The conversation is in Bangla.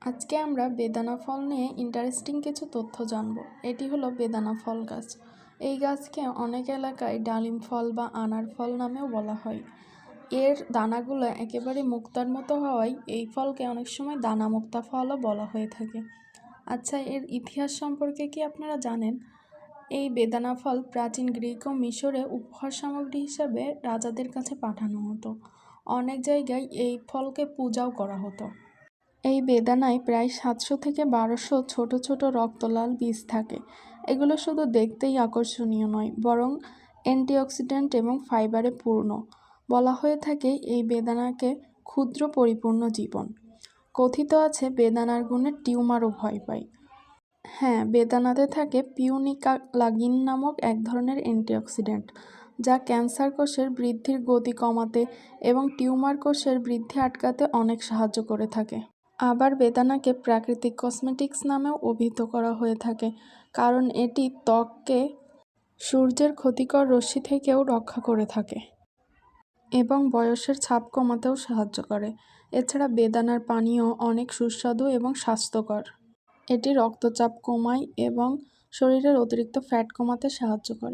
আজকে আমরা বেদানা ফল নিয়ে ইন্টারেস্টিং কিছু তথ্য জানব। এটি হলো বেদানা ফল গাছ। এই গাছকে অনেক এলাকায় ডালিম ফল বা আনার ফল নামেও বলা হয়। এর দানাগুলো একেবারে মুক্তার মতো হওয়ায় এই ফলকে অনেক সময় দানা মুক্তা ফলও বলা হয়ে থাকে। আচ্ছা, এর ইতিহাস সম্পর্কে কি আপনারা জানেন? এই বেদানা ফল প্রাচীন গ্রিক ও মিশরে উপহার সামগ্রী হিসাবে রাজাদের কাছে পাঠানো হতো। অনেক জায়গায় এই ফলকে পূজাও করা হতো। এই বেদানায় প্রায় 700 থেকে 1200 ছোট ছোট রক্তলাল বীজ থাকে। এগুলো শুধু দেখতেই আকর্ষণীয় নয়, বরং অ্যান্টিঅক্সিডেন্ট এবং ফাইবারে পূর্ণ। বলা হয়ে থাকে এই বেদানাকে ক্ষুদ্র পরিপূর্ণ জীবন। কথিত আছে বেদানার গুণে টিউমারও ভয় পায়। হ্যাঁ, বেদানাতে থাকে পিউনিকালাগিন নামক এক ধরনের অ্যান্টিঅক্সিডেন্ট, যা ক্যান্সার কোষের বৃদ্ধির গতি কমাতে এবং টিউমার কোষের বৃদ্ধি আটকাতে অনেক সাহায্য করে থাকে। আবার বেদানাকে প্রাকৃতিক কসমেটিক্স নামেও অভিহিত করা হয়ে থাকে, কারণ এটি ত্বককে সূর্যের ক্ষতিকর রশ্মি থেকেও রক্ষা করে থাকে এবং বয়সের ছাপ কমাতেও সাহায্য করে। এছাড়া বেদানার পানীয় অনেক সুস্বাদু এবং স্বাস্থ্যকর। এটি রক্তচাপ কমায় এবং শরীরের অতিরিক্ত ফ্যাট কমাতে সাহায্য করে।